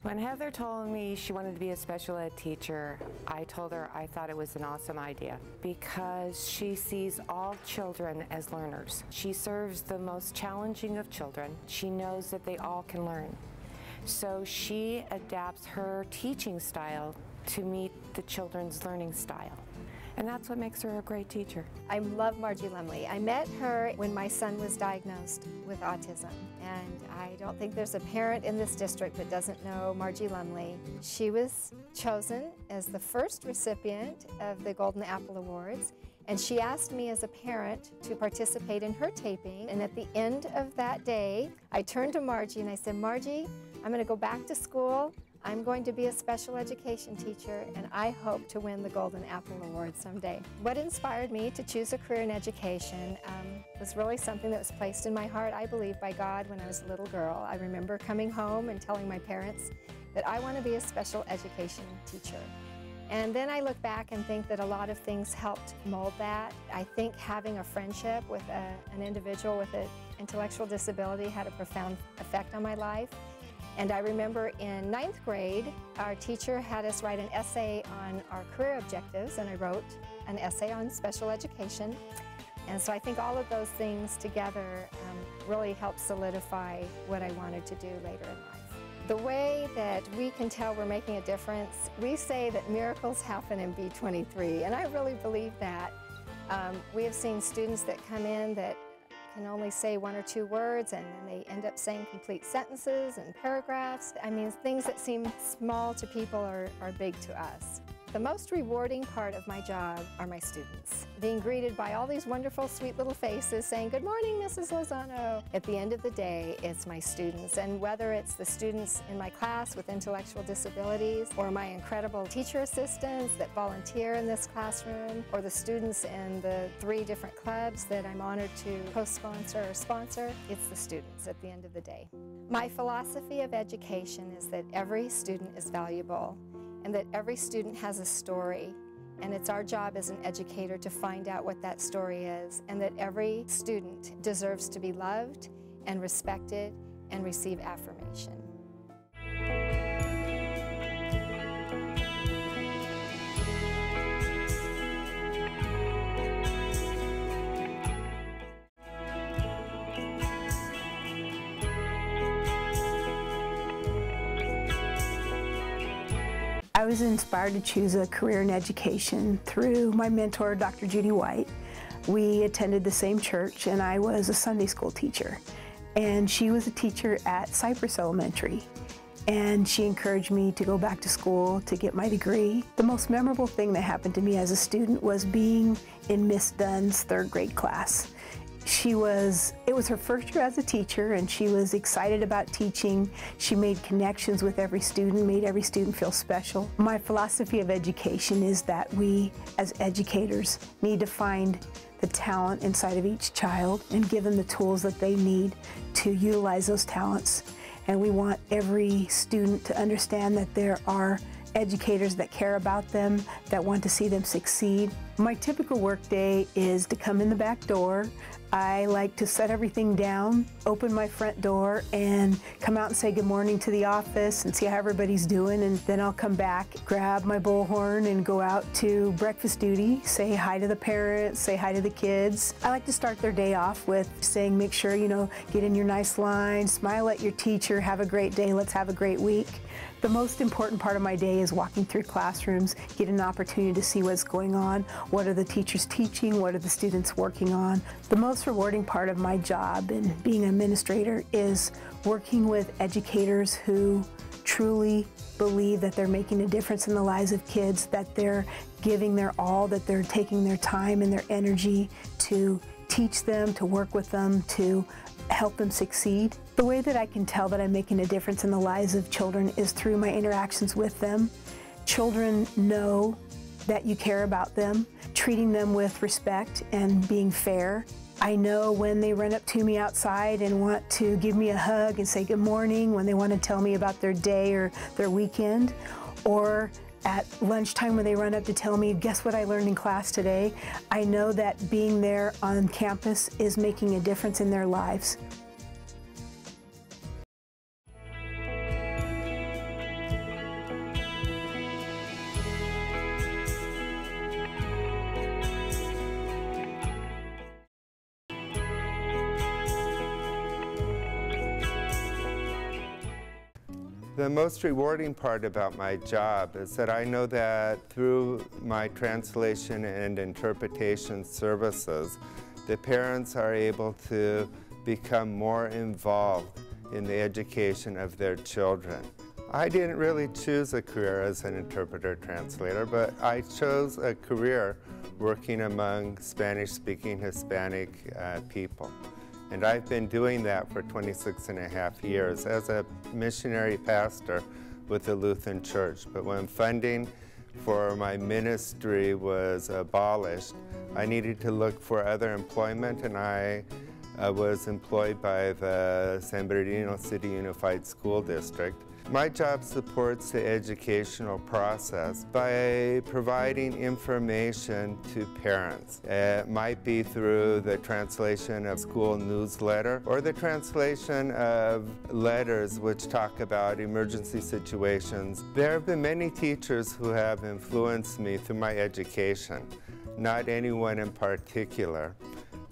When Heather told me she wanted to be a special ed teacher, I told her I thought it was an awesome idea because she sees all children as learners. She serves the most challenging of children. She knows that they all can learn. So she adapts her teaching style to meet the children's learning style. And that's what makes her a great teacher. I love Margie Lumley. I met her when my son was diagnosed with autism. And I don't think there's a parent in this district that doesn't know Margie Lumley. She was chosen as the first recipient of the Golden Apple Awards. And she asked me as a parent to participate in her taping. And at the end of that day, I turned to Margie and I said, Margie, I'm going to go back to school. I'm going to be a special education teacher, and I hope to win the Golden Apple Award someday. What inspired me to choose a career in education was really something that was placed in my heart, I believe, by God when I was a little girl. I remember coming home and telling my parents that I want to be a special education teacher. And then I look back and think that a lot of things helped mold that. I think having a friendship with an individual with an intellectual disability had a profound effect on my life. And I remember in 9th grade, our teacher had us write an essay on our career objectives, and I wrote an essay on special education. And so I think all of those things together really helped solidify what I wanted to do later in life. The way that we can tell we're making a difference, we say that miracles happen in B23, and I really believe that. We have seen students that come in that can only say 1 or 2 words, and then they end up saying complete sentences and paragraphs. I mean, things that seem small to people are big to us. The most rewarding part of my job are my students. Being greeted by all these wonderful, sweet little faces saying, "Good morning, Mrs. Lozano." At the end of the day, it's my students. And whether it's the students in my class with intellectual disabilities, or my incredible teacher assistants that volunteer in this classroom, or the students in the 3 different clubs that I'm honored to co-sponsor or sponsor, it's the students at the end of the day. My philosophy of education is that every student is valuable, and that every student has a story, and it's our job as an educator to find out what that story is, and that every student deserves to be loved and respected and receive affirmation. I was inspired to choose a career in education through my mentor, Dr. Judy White. We attended the same church, and I was a Sunday school teacher. And she was a teacher at Cypress Elementary. And she encouraged me to go back to school to get my degree. The most memorable thing that happened to me as a student was being in Miss Dunn's 3rd grade class. It was her first year as a teacher, and she was excited about teaching. She made connections with every student, made every student feel special. My philosophy of education is that we, as educators, need to find the talent inside of each child and give them the tools that they need to utilize those talents. And we want every student to understand that there are educators that care about them, that want to see them succeed. My typical work day is to come in the back door. I like to set everything down, open my front door, and come out and say good morning to the office and see how everybody's doing, and then I'll come back, grab my bullhorn, and go out to breakfast duty, say hi to the parents, say hi to the kids. I like to start their day off with saying, make sure, get in your nice line, smile at your teacher, have a great day, let's have a great week. The most important part of my day is walking through classrooms, get an opportunity to see what's going on, what are the teachers teaching, what are the students working on. The most rewarding part of my job in being an administrator is working with educators who truly believe that they're making a difference in the lives of kids, that they're giving their all, that they're taking their time and their energy to teach them, to work with them, to help them succeed. The way that I can tell that I'm making a difference in the lives of children is through my interactions with them. Children know that you care about them, treating them with respect and being fair. I know when they run up to me outside and want to give me a hug and say good morning, when they want to tell me about their day or their weekend, or at lunchtime when they run up to tell me, guess what I learned in class today? I know that being there on campus is making a difference in their lives. The most rewarding part about my job is that I know that through my translation and interpretation services, the parents are able to become more involved in the education of their children. I didn't really choose a career as an interpreter-translator, but I chose a career working among Spanish-speaking Hispanic people. And I've been doing that for 26.5 years as a missionary pastor with the Lutheran Church. But when funding for my ministry was abolished, I needed to look for other employment, and I was employed by the San Bernardino City Unified School District. My job supports the educational process by providing information to parents. It might be through the translation of school newsletter or the translation of letters which talk about emergency situations. There have been many teachers who have influenced me through my education, not anyone in particular.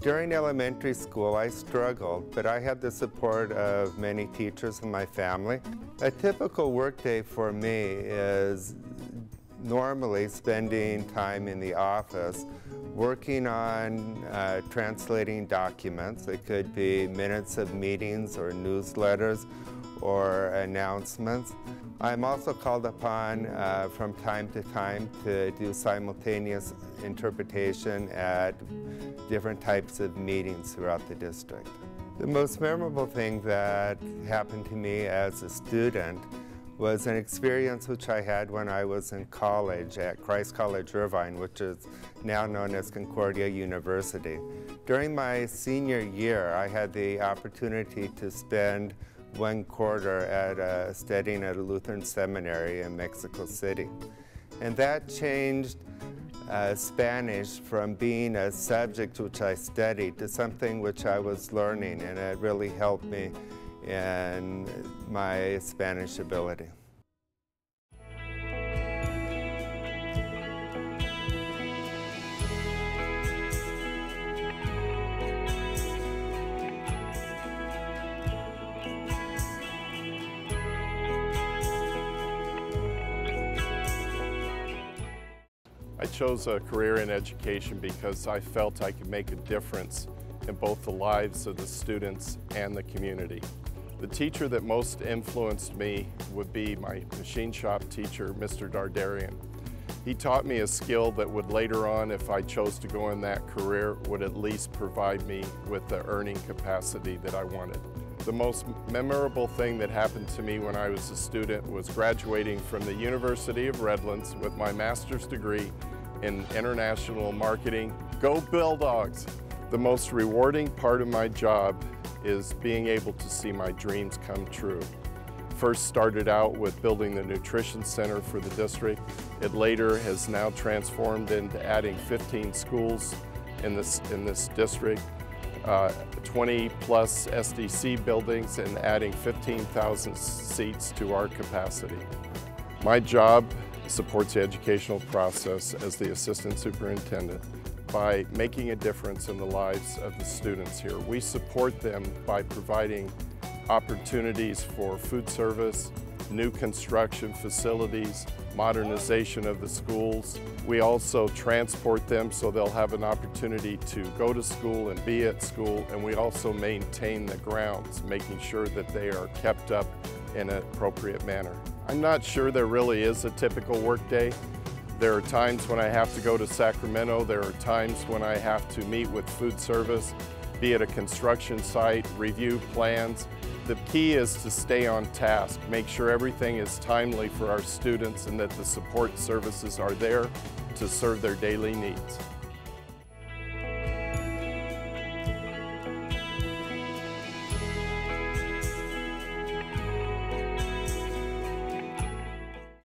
During elementary school, I struggled, but I had the support of many teachers in my family. A typical workday for me is normally spending time in the office working on translating documents. It could be minutes of meetings or newsletters or announcements. I'm also called upon from time to time to do simultaneous interpretation at different types of meetings throughout the district. The most memorable thing that happened to me as a student was an experience which I had when I was in college at Christ College Irvine, which is now known as Concordia University. During my senior year, I had the opportunity to spend 1 quarter at studying at a Lutheran seminary in Mexico City. And that changed Spanish from being a subject which I studied to something which I was learning, and it really helped me in my Spanish ability. I chose a career in education because I felt I could make a difference in both the lives of the students and the community. The teacher that most influenced me would be my machine shop teacher, Mr. Dardarian. He taught me a skill that would later on, if I chose to go in that career, would at least provide me with the earning capacity that I wanted. The most memorable thing that happened to me when I was a student was graduating from the University of Redlands with my master's degree in international marketing. Go Bulldogs! The most rewarding part of my job is being able to see my dreams come true. First started out with building the nutrition center for the district. It later has now transformed into adding 15 schools in this district, 20 plus SDC buildings, and adding 15,000 seats to our capacity. My job supports the educational process as the assistant superintendent by making a difference in the lives of the students here. We support them by providing opportunities for food service, new construction facilities, modernization of the schools. We also transport them so they'll have an opportunity to go to school and be at school, and we also maintain the grounds, making sure that they are kept up in an appropriate manner. I'm not sure there really is a typical workday. There are times when I have to go to Sacramento. There are times when I have to meet with food service, be at a construction site, review plans. The key is to stay on task, make sure everything is timely for our students and that the support services are there to serve their daily needs.